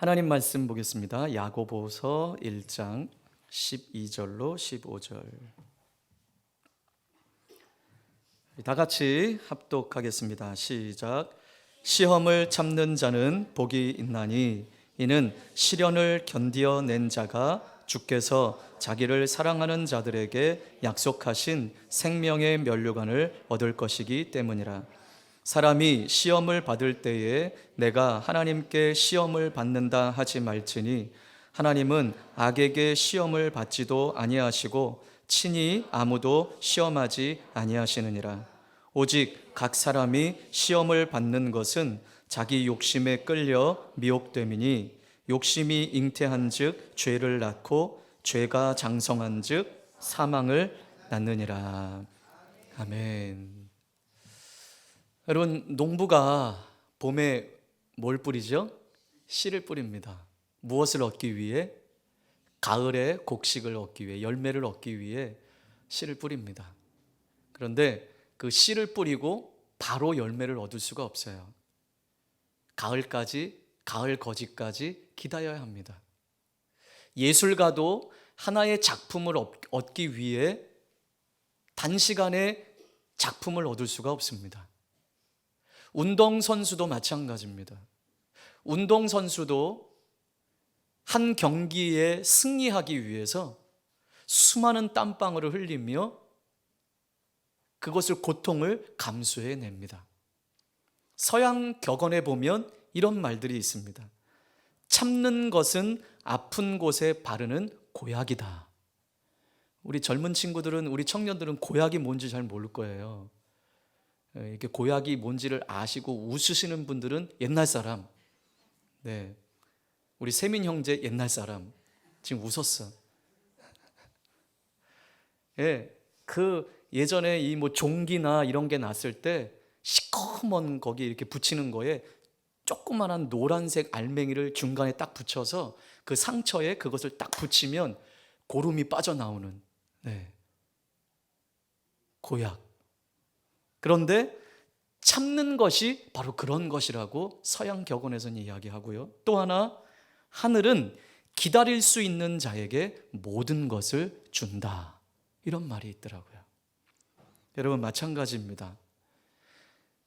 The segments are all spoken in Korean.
하나님 말씀 보겠습니다. 야고보서 1장 12절로 15절. 다 같이 합독하겠습니다. 시작. 시험을 참는 자는 복이 있나니 이는 시련을 견디어낸 자가 주께서 자기를 사랑하는 자들에게 약속하신 생명의 면류관을 얻을 것이기 때문이라. 사람이 시험을 받을 때에 내가 하나님께 시험을 받는다 하지 말지니 하나님은 악에게 시험을 받지도 아니하시고 친히 아무도 시험하지 아니하시느니라. 오직 각 사람이 시험을 받는 것은 자기 욕심에 끌려 미혹됨이니 욕심이 잉태한즉 죄를 낳고 죄가 장성한즉 사망을 낳느니라. 아멘. 여러분, 농부가 봄에 뭘 뿌리죠? 씨를 뿌립니다. 무엇을 얻기 위해? 가을에 곡식을 얻기 위해, 열매를 얻기 위해 씨를 뿌립니다. 그런데 그 씨를 뿌리고 바로 열매를 얻을 수가 없어요. 가을까지, 가을 거지까지 기다려야 합니다. 예술가도 하나의 작품을 얻기 위해 단시간에 작품을 얻을 수가 없습니다. 운동선수도 마찬가지입니다. 운동선수도 한 경기에 승리하기 위해서 수많은 땀방울을 흘리며 그것을 고통을 감수해냅니다. 서양 격언에 보면 이런 말들이 있습니다. 참는 것은 아픈 곳에 바르는 고약이다. 우리 젊은 친구들은, 우리 청년들은 고약이 뭔지 잘 모를 거예요. 이렇게 고약이 뭔지를 아시고 웃으시는 분들은 옛날 사람. 네, 우리 세민 형제 옛날 사람. 지금 웃었어. 예, 그 예전에 이 뭐 종기나 이런 게 났을 때 시커먼 거기 이렇게 붙이는 거에 조그만한 노란색 알맹이를 중간에 딱 붙여서 그 상처에 그것을 딱 붙이면 고름이 빠져나오는, 네, 고약. 그런데 참는 것이 바로 그런 것이라고 서양 격언에서는 이야기하고요. 또 하나, 하늘은 기다릴 수 있는 자에게 모든 것을 준다, 이런 말이 있더라고요. 여러분, 마찬가지입니다.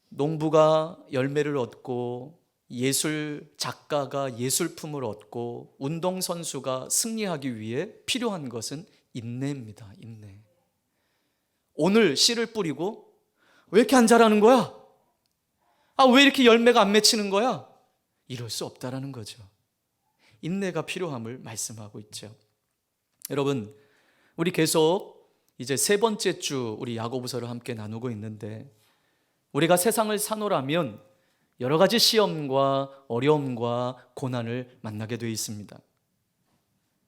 농부가 열매를 얻고 예술 작가가 예술품을 얻고 운동선수가 승리하기 위해 필요한 것은 인내입니다. 인내. 오늘 씨를 뿌리고 왜 이렇게 안 자라는 거야? 왜 이렇게 열매가 안 맺히는 거야? 이럴 수 없다라는 거죠. 인내가 필요함을 말씀하고 있죠. 여러분, 우리 계속 이제 세 번째 주 우리 야고보서를 함께 나누고 있는데, 우리가 세상을 사노라면 여러 가지 시험과 어려움과 고난을 만나게 되어 있습니다.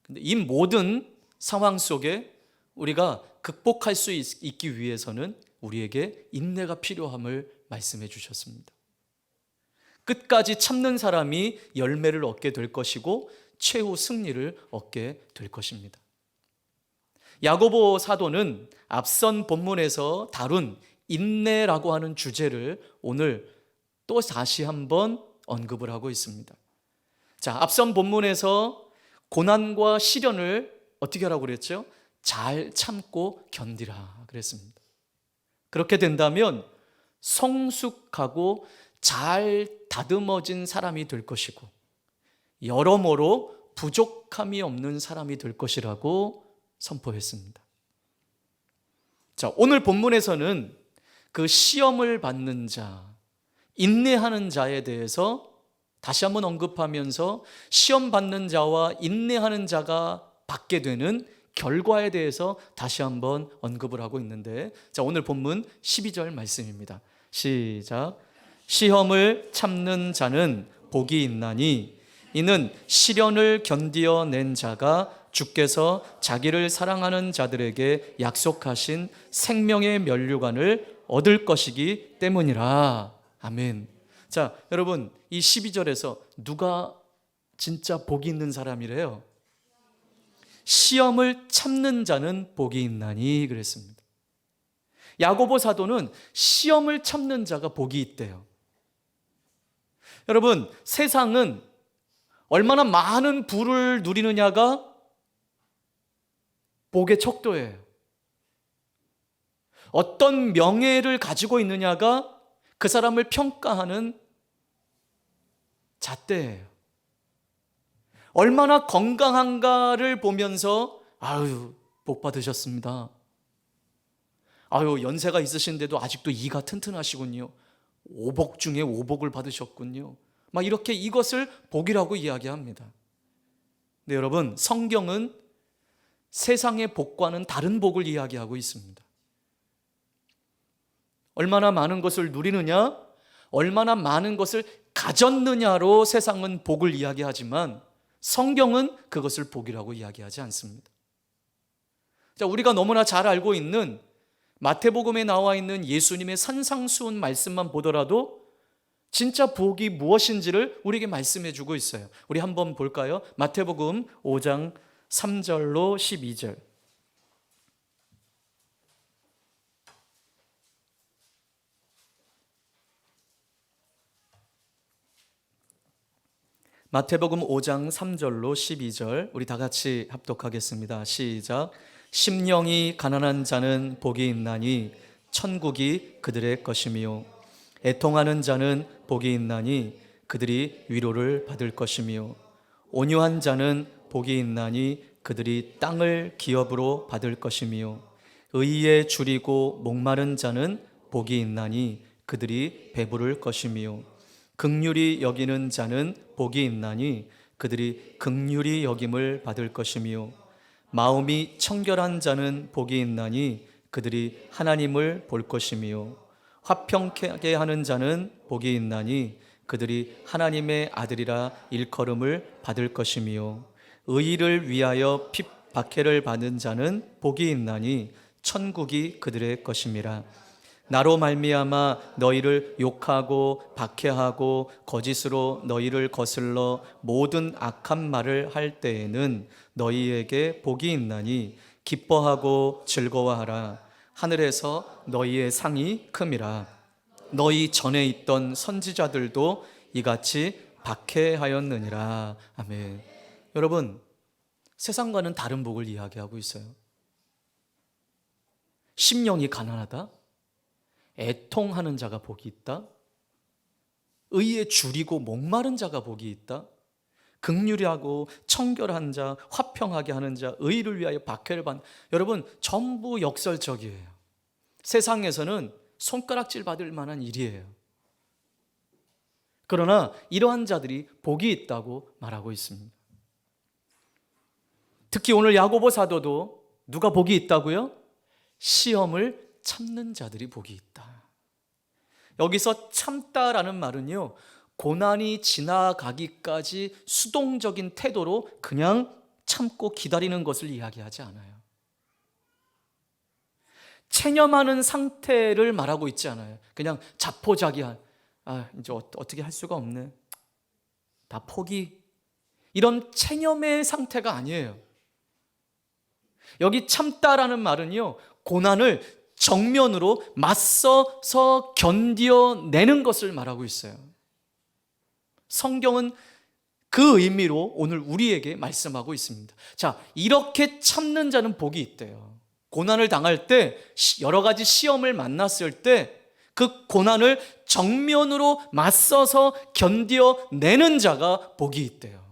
근데 이 모든 상황 속에 우리가 극복할 수 있기 위해서는 우리에게 인내가 필요함을 말씀해 주셨습니다. 끝까지 참는 사람이 열매를 얻게 될 것이고 최후 승리를 얻게 될 것입니다. 야고보 사도는 앞선 본문에서 다룬 인내라고 하는 주제를 오늘 또 다시 한번 언급을 하고 있습니다. 자, 앞선 본문에서 고난과 시련을 어떻게 하라고 그랬죠? 잘 참고 견디라 그랬습니다. 그렇게 된다면 성숙하고 잘 다듬어진 사람이 될 것이고 여러모로 부족함이 없는 사람이 될 것이라고 선포했습니다. 자, 오늘 본문에서는 그 시험을 받는 자, 인내하는 자에 대해서 다시 한번 언급하면서 시험 받는 자와 인내하는 자가 받게 되는 결과에 대해서 다시 한번 언급을 하고 있는데, 자, 오늘 본문 12절 말씀입니다. 시작. 시험을 참는 자는 복이 있나니 이는 시련을 견디어낸 자가 주께서 자기를 사랑하는 자들에게 약속하신 생명의 면류관을 얻을 것이기 때문이라. 아멘. 자, 여러분, 이 12절에서 누가 진짜 복이 있는 사람이래요? 시험을 참는 자는 복이 있나니 그랬습니다. 야고보 사도는 시험을 참는 자가 복이 있대요. 여러분, 세상은 얼마나 많은 부를 누리느냐가 복의 척도예요. 어떤 명예를 가지고 있느냐가 그 사람을 평가하는 잣대예요. 얼마나 건강한가를 보면서 아유, 복 받으셨습니다. 아유, 연세가 있으신데도 아직도 이가 튼튼하시군요. 오복 중에 오복을 받으셨군요. 막 이렇게 이것을 복이라고 이야기합니다. 네, 여러분, 성경은 세상의 복과는 다른 복을 이야기하고 있습니다. 얼마나 많은 것을 누리느냐, 얼마나 많은 것을 가졌느냐로 세상은 복을 이야기하지만 성경은 그것을 복이라고 이야기하지 않습니다. 자, 우리가 너무나 잘 알고 있는 마태복음에 나와 있는 예수님의 산상수훈 말씀만 보더라도 진짜 복이 무엇인지를 우리에게 말씀해 주고 있어요. 우리 한번 볼까요? 마태복음 5장 3절로 12절. 마태복음 5장 3절로 12절 우리 다 같이 합독하겠습니다. 시작. 심령이 가난한 자는 복이 있나니 천국이 그들의 것이며 애통하는 자는 복이 있나니 그들이 위로를 받을 것이며 온유한 자는 복이 있나니 그들이 땅을 기업으로 받을 것이며 의에 줄이고 목마른 자는 복이 있나니 그들이 배부를 것이며 긍휼히 여기는 자는 복이 있나니 그들이 긍휼히 여김을 받을 것이며 마음이 청결한 자는 복이 있나니 그들이 하나님을 볼 것이며 화평케 하는 자는 복이 있나니 그들이 하나님의 아들이라 일컬음을 받을 것이며 의를 위하여 박해를 받는 자는 복이 있나니 천국이 그들의 것임이라. 나로 말미암아 너희를 욕하고 박해하고 거짓으로 너희를 거슬러 모든 악한 말을 할 때에는 너희에게 복이 있나니 기뻐하고 즐거워하라. 하늘에서 너희의 상이 큼이라. 너희 전에 있던 선지자들도 이같이 박해하였느니라. 아멘. 여러분, 세상과는 다른 복을 이야기하고 있어요. 심령이 가난하다? 애통하는 자가 복이 있다. 의에 줄이고 목마른 자가 복이 있다. 긍휼하고 청결한 자, 화평하게 하는 자, 의를 위하여 박해를 받는, 여러분 전부 역설적이에요. 세상에서는 손가락질 받을 만한 일이에요. 그러나 이러한 자들이 복이 있다고 말하고 있습니다. 특히 오늘 야고보 사도도 누가 복이 있다고요? 시험을 참는 자들이 복이 있다. 여기서 참다라는 말은요, 고난이 지나가기까지 수동적인 태도로 그냥 참고 기다리는 것을 이야기하지 않아요. 체념하는 상태를 말하고 있지 않아요. 그냥 자포자기한, 이제 어떻게 할 수가 없네, 다 포기, 이런 체념의 상태가 아니에요. 여기 참다라는 말은요, 고난을 정면으로 맞서서 견뎌내는 것을 말하고 있어요. 성경은 그 의미로 오늘 우리에게 말씀하고 있습니다. 자, 이렇게 참는 자는 복이 있대요. 고난을 당할 때, 여러 가지 시험을 만났을 때 그 고난을 정면으로 맞서서 견뎌내는 자가 복이 있대요.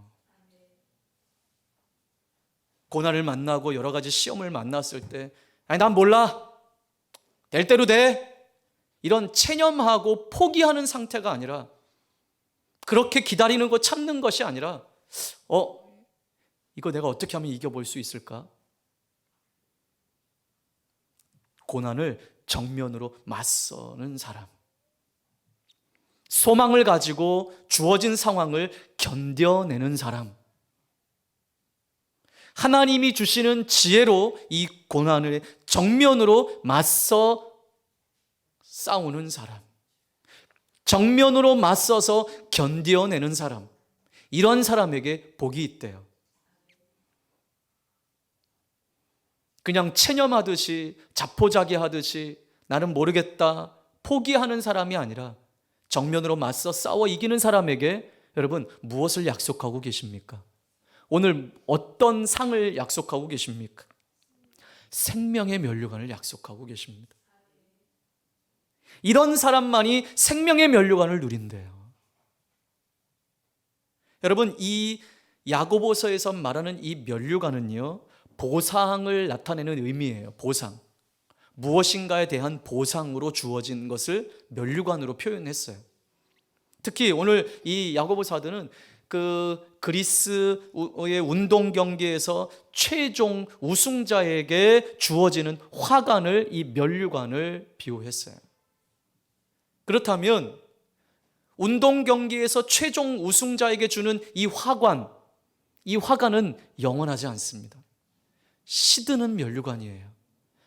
고난을 만나고 여러 가지 시험을 만났을 때, 난 몰라, 될 대로 돼, 이런 체념하고 포기하는 상태가 아니라, 그렇게 기다리는 거 참는 것이 아니라, 이거 내가 어떻게 하면 이겨볼 수 있을까? 고난을 정면으로 맞서는 사람, 소망을 가지고 주어진 상황을 견뎌내는 사람, 하나님이 주시는 지혜로 이 고난을 정면으로 맞서 싸우는 사람, 정면으로 맞서서 견뎌내는 사람, 이런 사람에게 복이 있대요. 그냥 체념하듯이, 자포자기하듯이 나는 모르겠다 포기하는 사람이 아니라 정면으로 맞서 싸워 이기는 사람에게 여러분, 무엇을 약속하고 계십니까? 오늘 어떤 상을 약속하고 계십니까? 생명의 면류관을 약속하고 계십니다. 이런 사람만이 생명의 면류관을 누린대요. 여러분, 이 야고보서에서 말하는 이 면류관은요, 보상을 나타내는 의미예요. 보상. 무엇인가에 대한 보상으로 주어진 것을 면류관으로 표현했어요. 특히 오늘 이 야고보 사도는 그 그리스의 운동 경기에서 최종 우승자에게 주어지는 화관을, 이 면류관을 비유했어요. 그렇다면 운동 경기에서 최종 우승자에게 주는 이 화관은 영원하지 않습니다. 시드는 면류관이에요.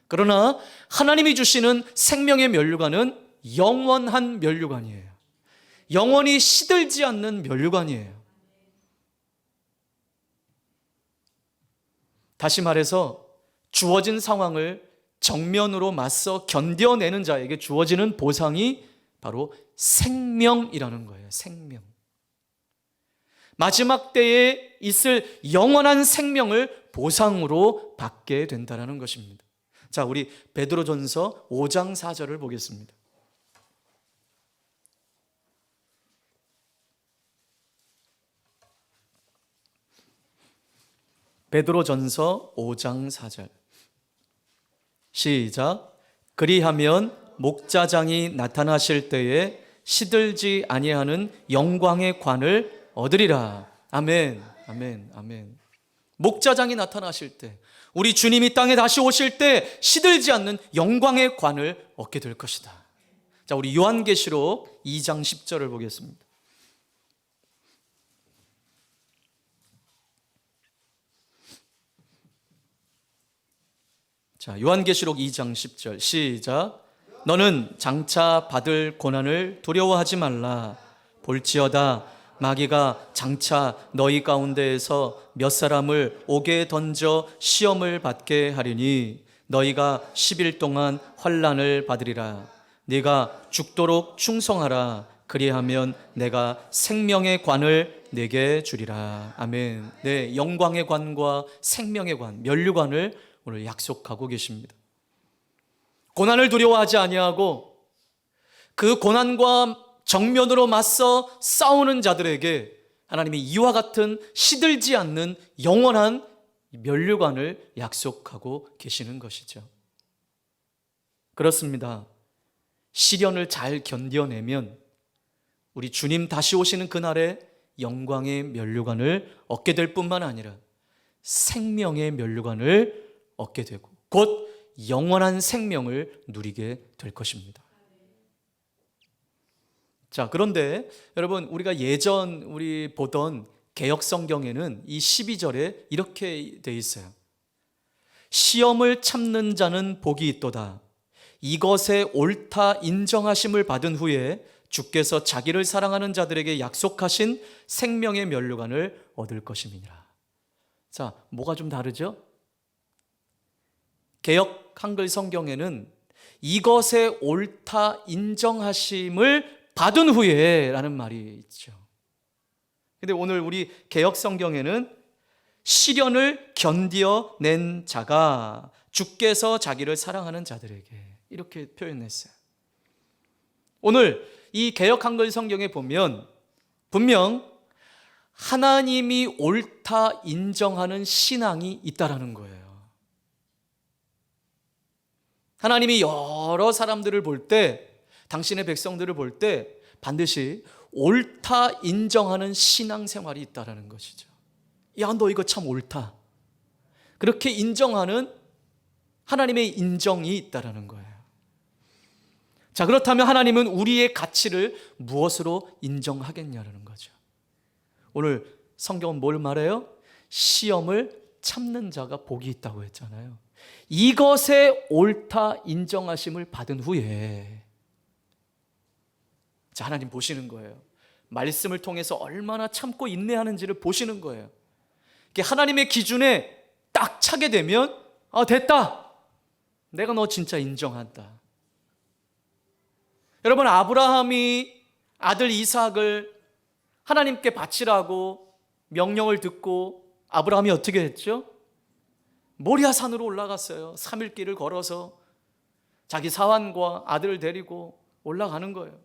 그러나 하나님이 주시는 생명의 면류관은 영원한 면류관이에요. 영원히 시들지 않는 면류관이에요. 다시 말해서 주어진 상황을 정면으로 맞서 견뎌내는 자에게 주어지는 보상이 바로 생명이라는 거예요. 생명. 마지막 때에 있을 영원한 생명을 보상으로 받게 된다는 것입니다. 자, 우리 베드로전서 5장 4절을 보겠습니다. 베드로전서 5장 4절 시작. 그리하면 목자장이 나타나실 때에 시들지 아니하는 영광의 관을 얻으리라. 아멘, 아멘, 아멘. 목자장이 나타나실 때, 우리 주님이 땅에 다시 오실 때 시들지 않는 영광의 관을 얻게 될 것이다. 자, 우리 요한계시록 2장 10절을 보겠습니다. 자, 요한계시록 2장 10절 시작. 너는 장차 받을 고난을 두려워하지 말라. 볼지어다 마귀가 장차 너희 가운데에서 몇 사람을 옥에 던져 시험을 받게 하리니 너희가 10일 동안 환난을 받으리라. 네가 죽도록 충성하라. 그리하면 내가 생명의 관을 내게 주리라. 아멘. 네, 영광의 관과 생명의 관, 면류관을 오늘 약속하고 계십니다. 고난을 두려워하지 아니하고 그 고난과 정면으로 맞서 싸우는 자들에게 하나님이 이와 같은 시들지 않는 영원한 면류관을 약속하고 계시는 것이죠. 그렇습니다. 시련을 잘 견뎌내면 우리 주님 다시 오시는 그날에 영광의 면류관을 얻게 될 뿐만 아니라 생명의 면류관을 얻게 되고 곧 영원한 생명을 누리게 될 것입니다. 자, 그런데 여러분, 우리가 예전 우리 보던 개역 성경에는 이 12절에 이렇게 돼 있어요. 시험을 참는 자는 복이 있도다. 이것에 옳다 인정하심을 받은 후에 주께서 자기를 사랑하는 자들에게 약속하신 생명의 면류관을 얻을 것임이니라. 자, 뭐가 좀 다르죠? 개역 한글 성경에는 이것에 옳다 인정하심을 받은 후에 라는 말이 있죠. 근데 오늘 우리 개역 성경에는 시련을 견뎌낸 자가 주께서 자기를 사랑하는 자들에게 이렇게 표현했어요. 오늘 이 개역 한글 성경에 보면 분명 하나님이 옳다 인정하는 신앙이 있다라는 거예요. 하나님이 여러 사람들을 볼 때, 당신의 백성들을 볼 때 반드시 옳다 인정하는 신앙생활이 있다라는 것이죠. 야, 너 이거 참 옳다. 그렇게 인정하는 하나님의 인정이 있다라는 거예요. 자, 그렇다면 하나님은 우리의 가치를 무엇으로 인정하겠냐라는 거죠. 오늘 성경은 뭘 말해요? 시험을 참는 자가 복이 있다고 했잖아요. 이것에 옳다 인정하심을 받은 후에 자, 하나님 보시는 거예요. 말씀을 통해서 얼마나 참고 인내하는지를 보시는 거예요. 하나님의 기준에 딱 차게 되면 됐다. 내가 너 진짜 인정한다. 여러분, 아브라함이 아들 이삭을 하나님께 바치라고 명령을 듣고 아브라함이 어떻게 했죠? 모리아 산으로 올라갔어요. 3일 길을 걸어서 자기 사환과 아들을 데리고 올라가는 거예요.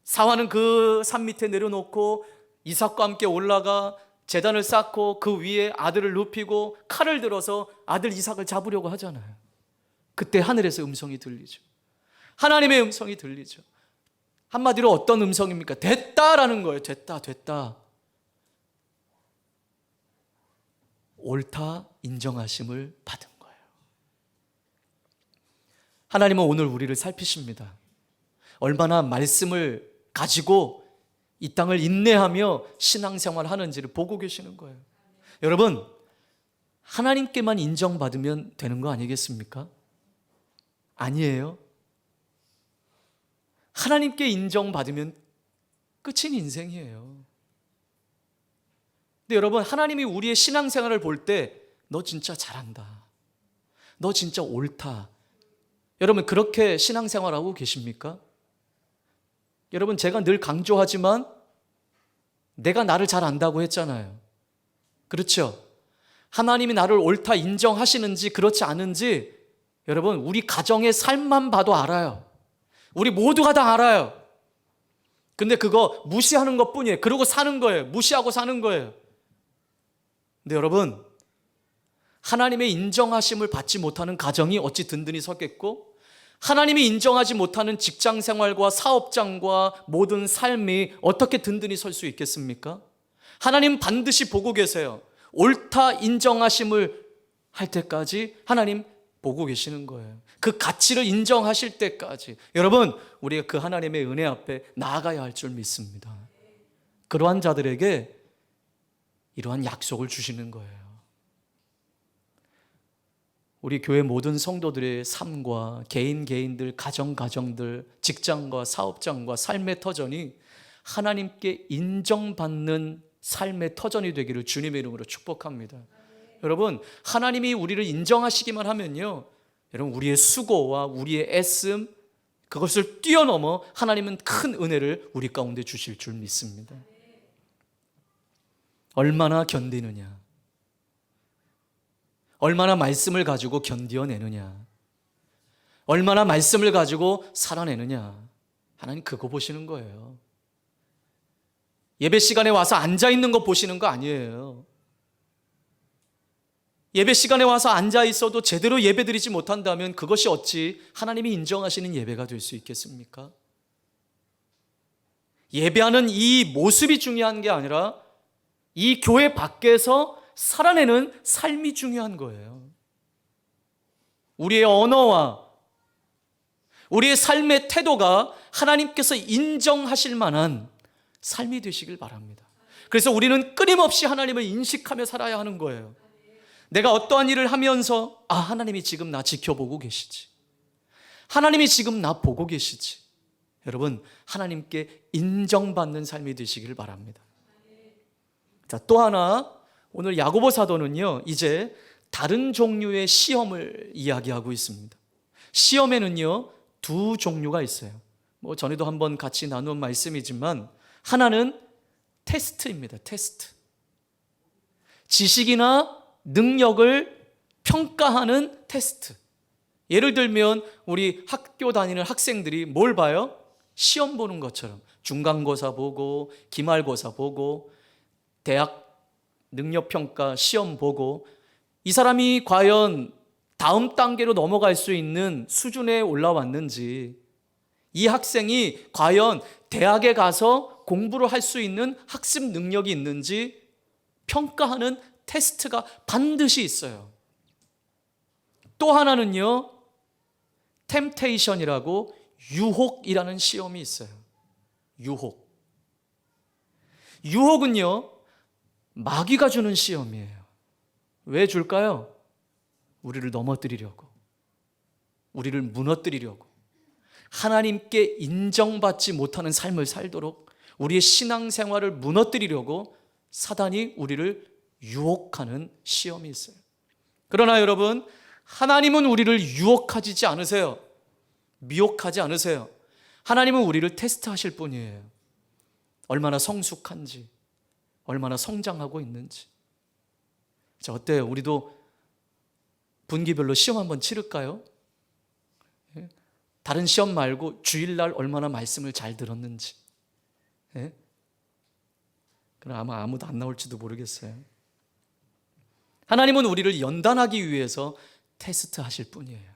사환은 그 산 밑에 내려놓고 이삭과 함께 올라가 제단을 쌓고 그 위에 아들을 눕히고 칼을 들어서 아들 이삭을 잡으려고 하잖아요. 그때 하늘에서 음성이 들리죠. 하나님의 음성이 들리죠. 한마디로 어떤 음성입니까? 됐다라는 거예요. 됐다. 옳다 인정하심을 받은 거예요. 하나님은 오늘 우리를 살피십니다. 얼마나 말씀을 가지고 이 땅을 인내하며 신앙생활 하는지를 보고 계시는 거예요. 여러분, 하나님께만 인정받으면 되는 거 아니겠습니까? 아니에요. 하나님께 인정받으면 끝인 인생이에요. 근데 여러분, 하나님이 우리의 신앙생활을 볼 때 너 진짜 잘한다, 너 진짜 옳다, 여러분 그렇게 신앙생활하고 계십니까? 여러분, 제가 늘 강조하지만 내가 나를 잘 안다고 했잖아요. 그렇죠? 하나님이 나를 옳다 인정하시는지 그렇지 않은지 여러분, 우리 가정의 삶만 봐도 알아요. 우리 모두가 다 알아요. 근데 그거 무시하는 것뿐이에요. 그러고 사는 거예요. 무시하고 사는 거예요. 근데 여러분, 하나님의 인정하심을 받지 못하는 가정이 어찌 든든히 섰겠고, 하나님이 인정하지 못하는 직장생활과 사업장과 모든 삶이 어떻게 든든히 설 수 있겠습니까? 하나님 반드시 보고 계세요. 옳다 인정하심을 할 때까지 하나님 보고 계시는 거예요. 그 가치를 인정하실 때까지 여러분, 우리가 그 하나님의 은혜 앞에 나아가야 할 줄 믿습니다. 그러한 자들에게 이러한 약속을 주시는 거예요. 우리 교회 모든 성도들의 삶과 개인들, 가정들, 직장과 사업장과 삶의 터전이 하나님께 인정받는 삶의 터전이 되기를 주님의 이름으로 축복합니다. 여러분, 하나님이 우리를 인정하시기만 하면요, 여러분, 우리의 수고와 우리의 애씀, 그것을 뛰어넘어 하나님은 큰 은혜를 우리 가운데 주실 줄 믿습니다. 얼마나 견디느냐, 얼마나 말씀을 가지고 견디어내느냐, 얼마나 말씀을 가지고 살아내느냐, 하나님 그거 보시는 거예요. 예배 시간에 와서 앉아있는 거 보시는 거 아니에요. 예배 시간에 와서 앉아있어도 제대로 예배드리지 못한다면 그것이 어찌 하나님이 인정하시는 예배가 될 수 있겠습니까? 예배하는 이 모습이 중요한 게 아니라 이 교회 밖에서 살아내는 삶이 중요한 거예요. 우리의 언어와 우리의 삶의 태도가 하나님께서 인정하실 만한 삶이 되시길 바랍니다. 그래서 우리는 끊임없이 하나님을 인식하며 살아야 하는 거예요. 내가 어떠한 일을 하면서 하나님이 지금 나 지켜보고 계시지, 하나님이 지금 나 보고 계시지. 여러분, 하나님께 인정받는 삶이 되시길 바랍니다. 자, 또 하나, 오늘 야고보 사도는요, 이제 다른 종류의 시험을 이야기하고 있습니다. 시험에는요, 두 종류가 있어요. 전에도 한번 같이 나눈 말씀이지만, 하나는 테스트입니다. 테스트. 지식이나 능력을 평가하는 테스트. 예를 들면 우리 학교 다니는 학생들이 뭘 봐요? 시험 보는 것처럼 중간고사 보고 기말고사 보고 대학 능력평가 시험 보고, 이 사람이 과연 다음 단계로 넘어갈 수 있는 수준에 올라왔는지, 이 학생이 과연 대학에 가서 공부를 할 수 있는 학습 능력이 있는지 평가하는 테스트가 반드시 있어요. 또 하나는요, 템테이션이라고 유혹이라는 시험이 있어요. 유혹은요, 마귀가 주는 시험이에요. 왜 줄까요? 우리를 넘어뜨리려고, 우리를 무너뜨리려고, 하나님께 인정받지 못하는 삶을 살도록 우리의 신앙생활을 무너뜨리려고 사단이 우리를 유혹하는 시험이 있어요. 그러나 여러분, 하나님은 우리를 유혹하지 미혹하지 않으세요. 하나님은 우리를 테스트하실 뿐이에요. 얼마나 성숙한지, 얼마나 성장하고 있는지. 자, 어때요? 우리도 분기별로 시험 한번 치를까요? 예? 다른 시험 말고 주일날 얼마나 말씀을 잘 들었는지. 예? 그럼 아마 아무도 안 나올지도 모르겠어요. 하나님은 우리를 연단하기 위해서 테스트하실 뿐이에요.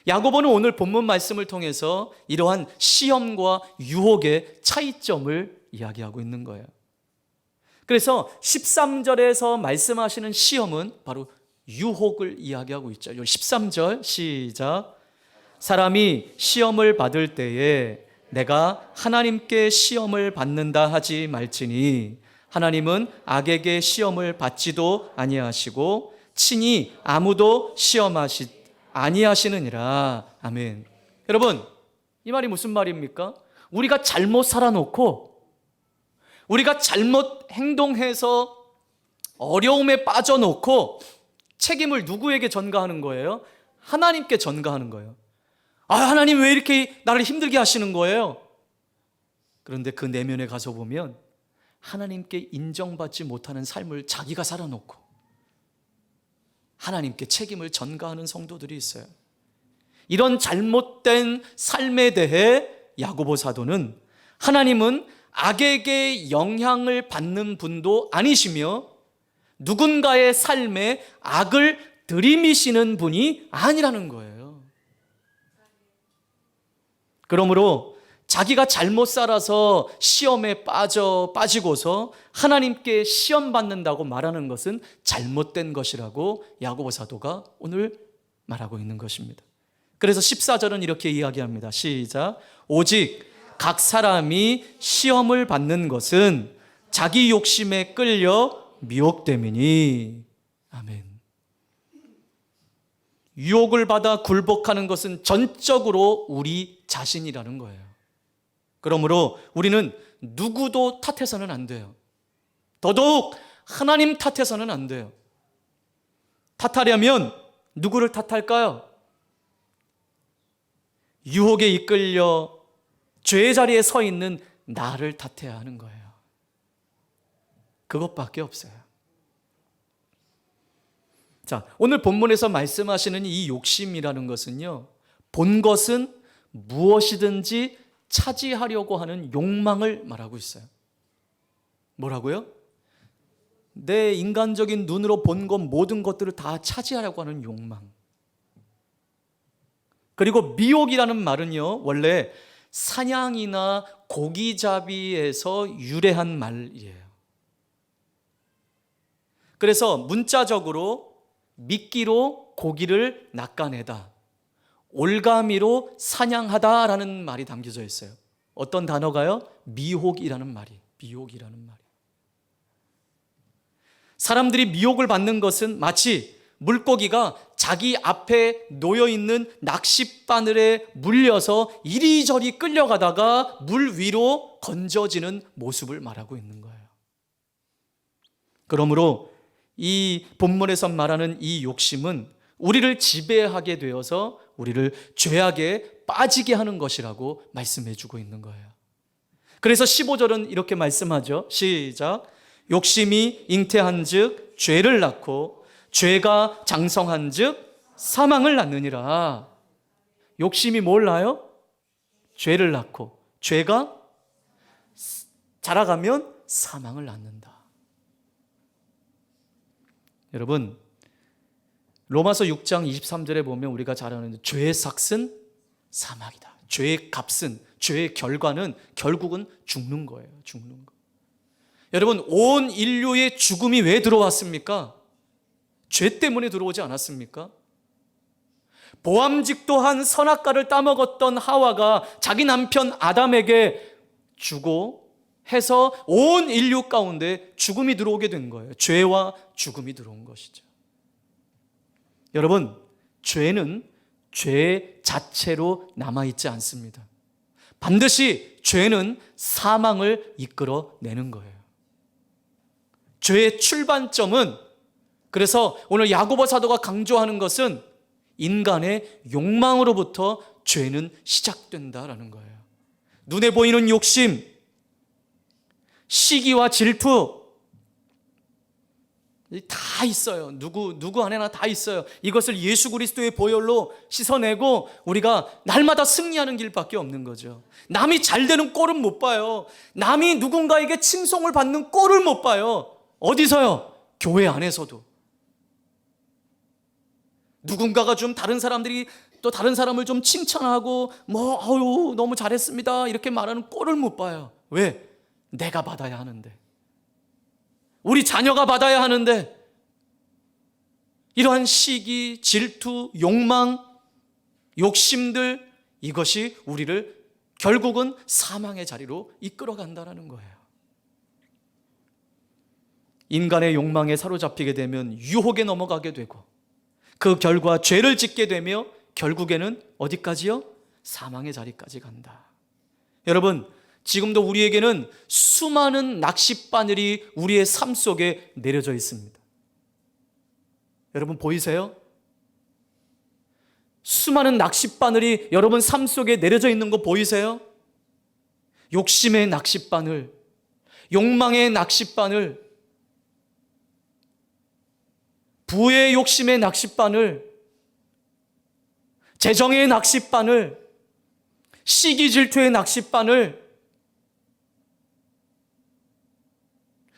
야고보는 오늘 본문 말씀을 통해서 이러한 시험과 유혹의 차이점을 이야기하고 있는 거예요. 그래서 13절에서 말씀하시는 시험은 바로 유혹을 이야기하고 있죠. 13절 시작. 사람이 시험을 받을 때에 내가 하나님께 시험을 받는다 하지 말지니 하나님은 악에게 시험을 받지도 아니하시고 친히 아무도 시험하시 아니하시느니라. 아멘. 여러분, 이 말이 무슨 말입니까? 우리가 잘못 살아놓고 우리가 잘못 행동해서 어려움에 빠져놓고 책임을 누구에게 전가하는 거예요? 하나님께 전가하는 거예요. 아, 하나님 왜 이렇게 나를 힘들게 하시는 거예요? 그런데 그 내면에 가서 보면 하나님께 인정받지 못하는 삶을 자기가 살아놓고 하나님께 책임을 전가하는 성도들이 있어요. 이런 잘못된 삶에 대해 야고보 사도는 하나님은 악에게 영향을 받는 분도 아니시며 누군가의 삶에 악을 들이미시는 분이 아니라는 거예요. 그러므로 자기가 잘못 살아서 시험에 빠지고서 하나님께 시험 받는다고 말하는 것은 잘못된 것이라고 야고보 사도가 오늘 말하고 있는 것입니다. 그래서 14절은 이렇게 이야기합니다. 시작. 오직 각 사람이 시험을 받는 것은 자기 욕심에 끌려 미혹됨이니. 아멘. 유혹을 받아 굴복하는 것은 전적으로 우리 자신이라는 거예요. 그러므로 우리는 누구도 탓해서는 안 돼요. 더더욱 하나님 탓해서는 안 돼요. 탓하려면 누구를 탓할까요? 유혹에 이끌려 죄의 자리에 서 있는 나를 탓해야 하는 거예요. 그것밖에 없어요. 자, 오늘 본문에서 말씀하시는 이 욕심이라는 것은요, 본 것은 무엇이든지 차지하려고 하는 욕망을 말하고 있어요. 뭐라고요? 내 인간적인 눈으로 본 것 모든 것들을 다 차지하려고 하는 욕망. 그리고 미혹이라는 말은요, 원래 사냥이나 고기잡이에서 유래한 말이에요. 그래서 문자적으로 미끼로 고기를 낚아내다, 올가미로 사냥하다라는 말이 담겨져 있어요. 어떤 단어가요? 미혹이라는 말이. 미혹이라는 말이. 사람들이 미혹을 받는 것은 마치 물고기가 자기 앞에 놓여있는 낚싯바늘에 물려서 이리저리 끌려가다가 물 위로 건져지는 모습을 말하고 있는 거예요. 그러므로 이 본문에서 말하는 이 욕심은 우리를 지배하게 되어서 우리를 죄악에 빠지게 하는 것이라고 말씀해 주고 있는 거예요. 그래서 15절은 이렇게 말씀하죠. 시작. 욕심이 잉태한 즉 죄를 낳고 죄가 장성한 즉 사망을 낳느니라. 욕심이 뭘 낳아요? 죄를 낳고 죄가 자라가면 사망을 낳는다. 여러분, 로마서 6장 23절에 보면 우리가 잘 아는 죄의 삭은 사망이다. 죄의 값은, 죄의 결과는 결국은 죽는 거예요. 죽는 거. 여러분, 온 인류의 죽음이 왜 들어왔습니까? 죄 때문에 들어오지 않았습니까? 보암직도 한 선악과를 따먹었던 하와가 자기 남편 아담에게 주고 해서 온 인류 가운데 죽음이 들어오게 된 거예요. 죄와 죽음이 들어온 것이죠. 여러분, 죄는 죄 자체로 남아있지 않습니다. 반드시 죄는 사망을 이끌어내는 거예요. 죄의 출발점은, 그래서 오늘 야고보 사도가 강조하는 것은 인간의 욕망으로부터 죄는 시작된다라는 거예요. 눈에 보이는 욕심, 시기와 질투, 다 있어요. 누구 안에나 다 있어요. 이것을 예수 그리스도의 보혈로 씻어내고 우리가 날마다 승리하는 길밖에 없는 거죠. 남이 잘 되는 꼴은 못 봐요. 남이 누군가에게 칭송을 받는 꼴을 못 봐요. 어디서요? 교회 안에서도. 누군가가 좀 다른 사람들이 또 다른 사람을 좀 칭찬하고 어유 너무 잘했습니다 이렇게 말하는 꼴을 못 봐요. 왜? 내가 받아야 하는데, 우리 자녀가 받아야 하는데. 이러한 시기, 질투, 욕망, 욕심들, 이것이 우리를 결국은 사망의 자리로 이끌어 간다는 거예요. 인간의 욕망에 사로잡히게 되면 유혹에 넘어가게 되고, 그 결과 죄를 짓게 되며 결국에는 어디까지요? 사망의 자리까지 간다. 여러분, 지금도 우리에게는 수많은 낚싯바늘이 우리의 삶 속에 내려져 있습니다. 여러분 보이세요? 수많은 낚싯바늘이 여러분 삶 속에 내려져 있는 거 보이세요? 욕심의 낚싯바늘, 욕망의 낚싯바늘, 부의 욕심의 낚싯바늘, 재정의 낚싯바늘, 시기 질투의 낚싯바늘,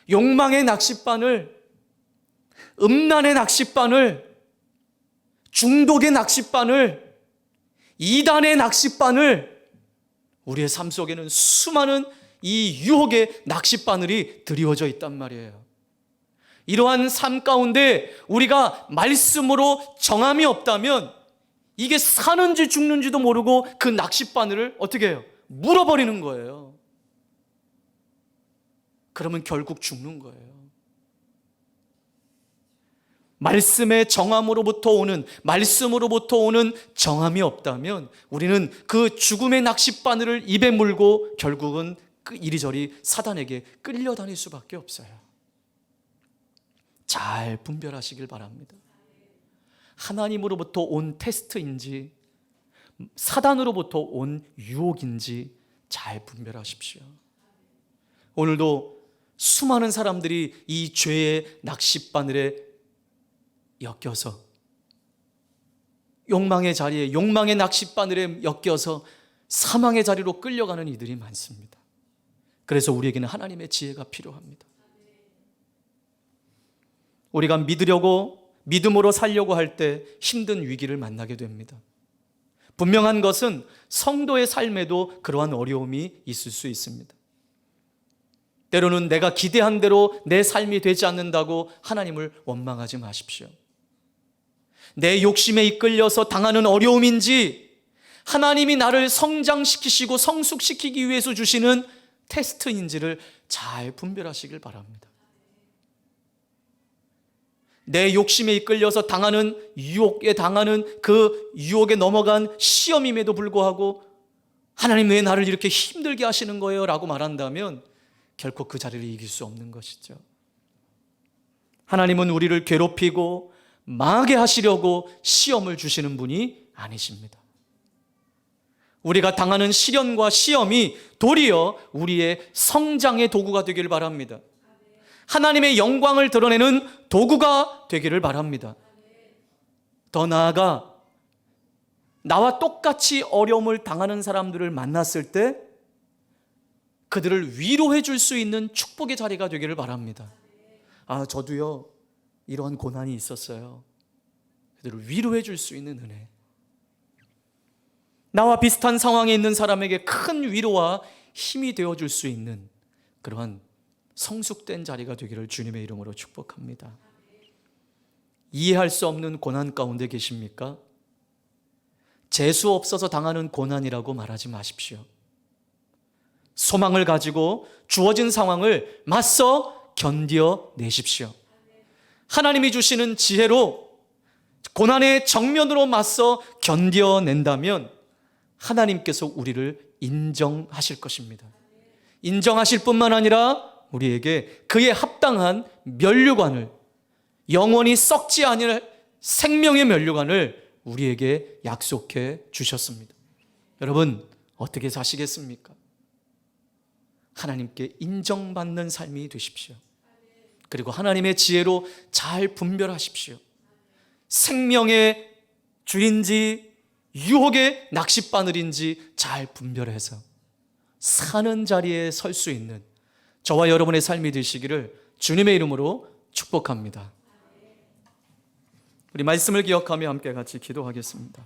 욕망의 낚싯바늘, 음란의 낚싯바늘, 중독의 낚싯바늘, 이단의 낚싯바늘, 우리의 삶 속에는 수많은 이 유혹의 낚싯바늘이 드리워져 있단 말이에요. 이러한 삶 가운데 우리가 말씀으로 정함이 없다면 이게 사는지 죽는지도 모르고 그 낚싯바늘을 어떻게 해요? 물어버리는 거예요. 그러면 결국 죽는 거예요. 말씀의 정함으로부터 오는, 말씀으로부터 오는 정함이 없다면 우리는 그 죽음의 낚싯바늘을 입에 물고 결국은 이리저리 사단에게 끌려다닐 수밖에 없어요. 잘 분별하시길 바랍니다. 하나님으로부터 온 테스트인지 사단으로부터 온 유혹인지 잘 분별하십시오. 오늘도 수많은 사람들이 이 죄의 낚싯바늘에 엮여서, 욕망의 자리에, 욕망의 낚싯바늘에 엮여서 사망의 자리로 끌려가는 이들이 많습니다. 그래서 우리에게는 하나님의 지혜가 필요합니다. 우리가 믿으려고, 믿음으로 살려고 할 때 힘든 위기를 만나게 됩니다. 분명한 것은 성도의 삶에도 그러한 어려움이 있을 수 있습니다. 때로는 내가 기대한 대로 내 삶이 되지 않는다고 하나님을 원망하지 마십시오. 내 욕심에 이끌려서 당하는 어려움인지 하나님이 나를 성장시키시고 성숙시키기 위해서 주시는 테스트인지를 잘 분별하시길 바랍니다. 내 욕심에 이끌려서 당하는 유혹에 당하는 그 유혹에 넘어간 시험임에도 불구하고 하나님 왜 나를 이렇게 힘들게 하시는 거예요? 라고 말한다면 결코 그 자리를 이길 수 없는 것이죠. 하나님은 우리를 괴롭히고 망하게 하시려고 시험을 주시는 분이 아니십니다. 우리가 당하는 시련과 시험이 도리어 우리의 성장의 도구가 되기를 바랍니다. 하나님의 영광을 드러내는 도구가 되기를 바랍니다. 더 나아가 나와 똑같이 어려움을 당하는 사람들을 만났을 때 그들을 위로해 줄 수 있는 축복의 자리가 되기를 바랍니다. 아, 저도요 이러한 고난이 있었어요. 그들을 위로해 줄 수 있는 은혜, 나와 비슷한 상황에 있는 사람에게 큰 위로와 힘이 되어줄 수 있는 그러한 성숙된 자리가 되기를 주님의 이름으로 축복합니다. 이해할 수 없는 고난 가운데 계십니까? 재수 없어서 당하는 고난이라고 말하지 마십시오. 소망을 가지고 주어진 상황을 맞서 견뎌내십시오. 하나님이 주시는 지혜로 고난의 정면으로 맞서 견뎌낸다면 하나님께서 우리를 인정하실 것입니다. 인정하실 뿐만 아니라 우리에게 그에 합당한 면류관을, 영원히 썩지 않을 생명의 면류관을 우리에게 약속해 주셨습니다. 여러분 어떻게 사시겠습니까? 하나님께 인정받는 삶이 되십시오. 그리고 하나님의 지혜로 잘 분별하십시오. 생명의 줄인지 유혹의 낚싯바늘인지 잘 분별해서 사는 자리에 설 수 있는 저와 여러분의 삶이 되시기를 주님의 이름으로 축복합니다. 우리 말씀을 기억하며 함께 같이 기도하겠습니다.